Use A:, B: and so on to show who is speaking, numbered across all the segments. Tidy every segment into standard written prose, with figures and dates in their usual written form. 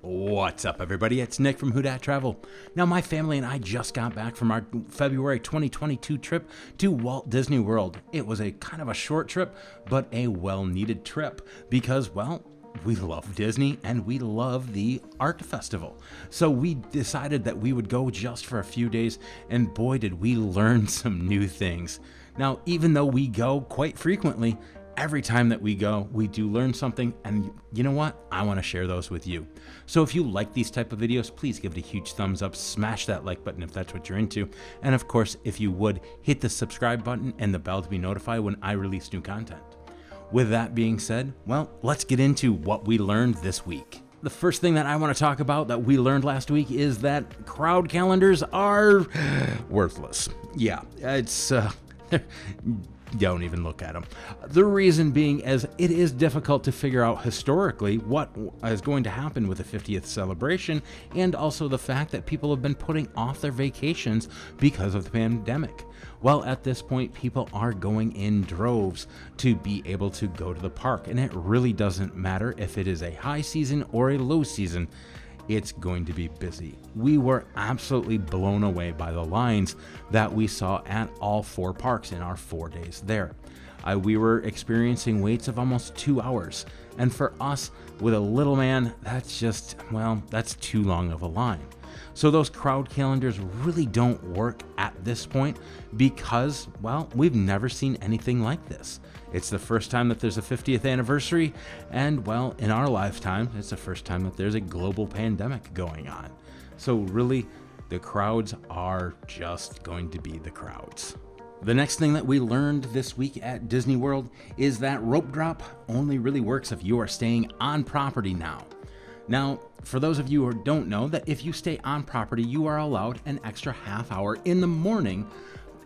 A: What's up, everybody? It's Nick from Who Dat Travel. Now, my family and I just got back from our February 2022 trip to Walt Disney World. It was a kind of a short trip, but a well-needed trip because, well, we love Disney and we love the art festival. So we decided that we would go just for a few days, and boy, did we learn some new things. Now, even though we go quite frequently, every time that we go, we do learn something, and you know what? I want to share those with you. So if you like these type of videos, please give it a huge thumbs up, smash that like button if that's what you're into, and of course, if you would, hit the subscribe button and the bell to be notified when I release new content. With that being said, well, let's get into what we learned this week. The first thing that I want to talk about that we learned last week is that crowd calendars are worthless. Yeah, it's don't even look at them. The reason being as it is difficult to figure out historically what is going to happen with the 50th celebration, and also the fact that people have been putting off their vacations because of the pandemic. Well, at this point, people are going in droves to be able to go to the park, and it really doesn't matter if it is a high season or a low season. It's going to be busy. We were absolutely blown away by the lines that we saw at all four parks in our 4 days there. We were experiencing waits of almost 2 hours. And for us, with a little man, that's just, well, that's too long of a line. So those crowd calendars really don't work at this point because, well, we've never seen anything like this. It's the first time that there's a 50th anniversary, and, well, in our lifetime, it's the first time that there's a global pandemic going on. So really, the crowds are just going to be the crowds. The next thing that we learned this week at Disney World is that rope drop only really works if you are staying on property now. Now, for those of you who don't know, that if you stay on property, you are allowed an extra half hour in the morning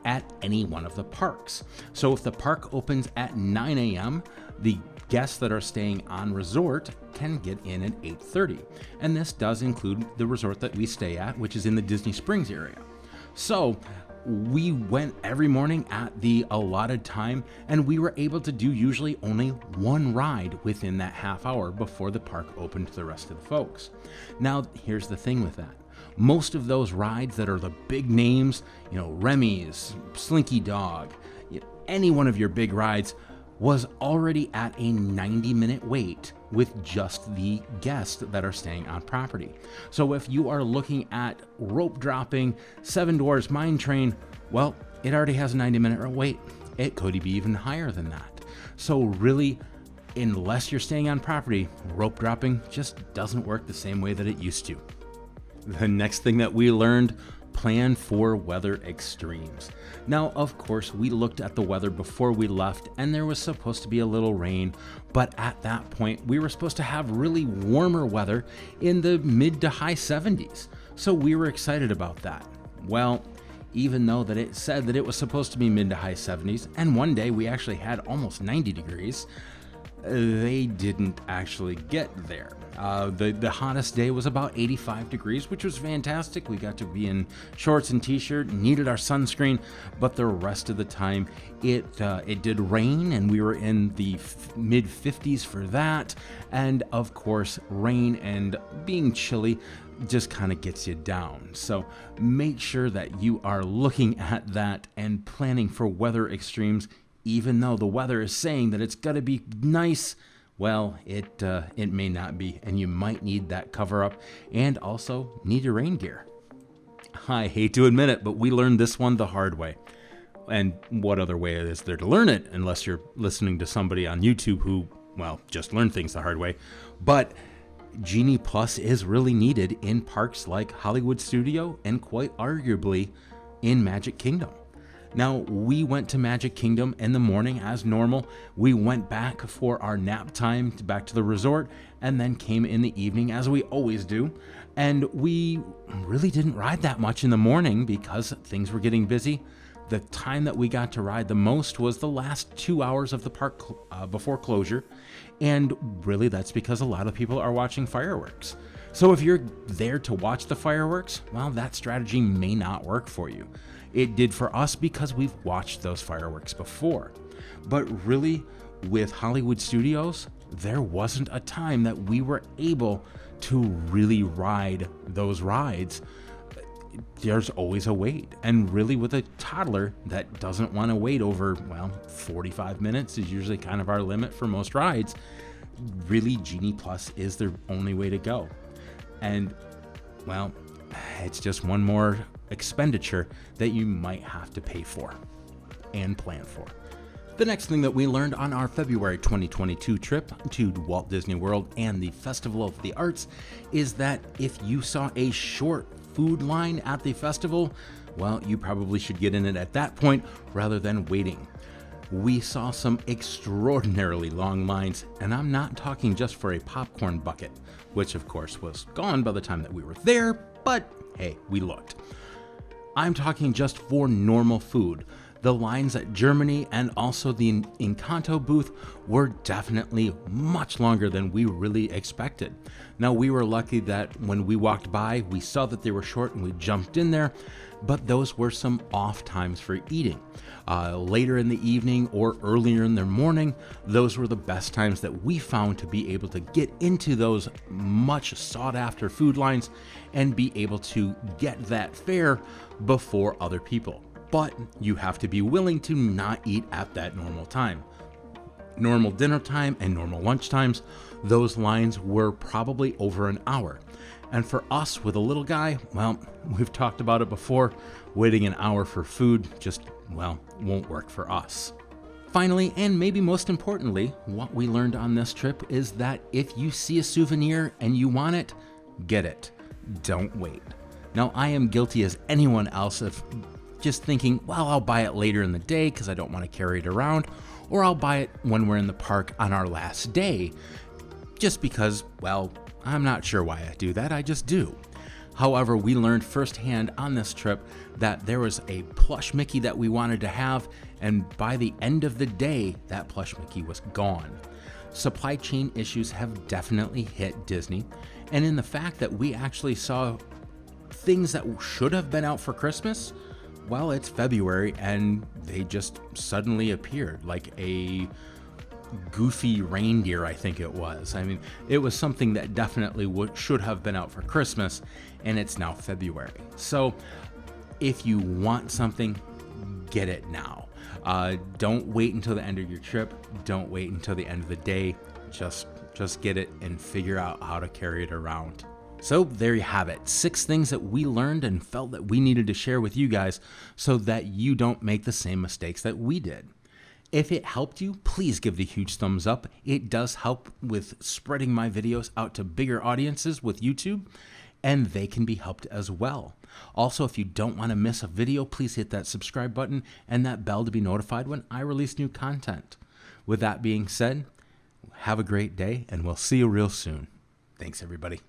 A: at any one of the parks. So if the park opens at 9 a.m., the guests that are staying on resort can get in at 8:30. And this does include the resort that we stay at, which is in the Disney Springs area. So we went every morning at the allotted time, and we were able to do usually only one ride within that half hour before the park opened to the rest of the folks. Now, here's the thing with that. Most of those rides that are the big names, Remy's, Slinky Dog, any one of your big rides was already at a 90-minute wait with just the guests that are staying on property. So if you are looking at rope dropping, Seven Dwarfs Mine Train, well, it already has a 90-minute wait. It could be even higher than that. So really, unless you're staying on property, rope dropping just doesn't work the same way that it used to. The next thing that we learned, plan for weather extremes. Now, of course, we looked at the weather before we left, and there was supposed to be a little rain, but at that point, we were supposed to have really warmer weather in the mid to high 70s. So we were excited about that. Well, even though that it said that it was supposed to be mid to high 70s, and one day we actually had almost 90 degrees, they didn't actually get there. The hottest day was about 85 degrees, which was fantastic. We got to be in shorts and t-shirt, needed our sunscreen, but the rest of the time it did rain, and we were in the mid 50s for that. And of course, rain and being chilly just kind of gets you down. So make sure that you are looking at that and planning for weather extremes. Even though the weather is saying that it's going to be nice, well, it may not be, and you might need that cover up and also need your rain gear. I hate to admit it, but we learned this one the hard way. And what other way is there to learn it unless you're listening to somebody on YouTube who, well, just learned things the hard way. But Genie Plus is really needed in parks like Hollywood Studio and quite arguably in Magic Kingdom. Now, we went to Magic Kingdom in the morning as normal. We went back for our nap time back to the resort, and then came in the evening as we always do. And we really didn't ride that much in the morning because things were getting busy. The time that we got to ride the most was the last 2 hours of the park before closure. And really, that's because a lot of people are watching fireworks. So if you're there to watch the fireworks, well, that strategy may not work for you. It did for us because we've watched those fireworks before. But really, with Hollywood Studios, there wasn't a time that we were able to really ride those rides, there's always a wait. And really with a toddler that doesn't want to wait over, 45 minutes is usually kind of our limit for most rides, really Genie Plus is the only way to go. And it's just one more expenditure that you might have to pay for and plan for. The next thing that we learned on our February 2022 trip to Walt Disney World and the Festival of the Arts is that if you saw a short food line at the festival, you probably should get in it at that point rather than waiting. We saw some extraordinarily long lines, and I'm not talking just for a popcorn bucket, which of course was gone by the time that we were there, but hey, we looked. I'm talking just for normal food. The lines at Germany and also the Encanto booth were definitely much longer than we really expected. Now, we were lucky that when we walked by, we saw that they were short and we jumped in there, but those were some off times for eating. Later in the evening or earlier in the morning, those were the best times that we found to be able to get into those much sought after food lines and be able to get that fare before other people. But you have to be willing to not eat at that normal time. Normal dinner time and normal lunch times, those lines were probably over an hour. And for us with a little guy, we've talked about it before, waiting an hour for food just, won't work for us. Finally, and maybe most importantly, what we learned on this trip is that if you see a souvenir and you want it, get it. Don't wait. Now, I am guilty as anyone else of just thinking, I'll buy it later in the day because I don't want to carry it around, or I'll buy it when we're in the park on our last day, just because, I'm not sure why I do that, I just do. However, we learned firsthand on this trip that there was a plush Mickey that we wanted to have, and by the end of the day, that plush Mickey was gone. Supply chain issues have definitely hit Disney, and in the fact that we actually saw things that should have been out for Christmas, it's February and they just suddenly appeared like a goofy reindeer, I think it was. I mean, it was something that definitely should have been out for Christmas, and it's now February. So if you want something, get it now. Don't wait until the end of your trip. Don't wait until the end of the day. Just get it and figure out how to carry it around. So there you have it, 6 things that we learned and felt that we needed to share with you guys so that you don't make the same mistakes that we did. If it helped you, please give the huge thumbs up. It does help with spreading my videos out to bigger audiences with YouTube, and they can be helped as well. Also, if you don't want to miss a video, please hit that subscribe button and that bell to be notified when I release new content. With that being said, have a great day, and we'll see you real soon. Thanks, everybody.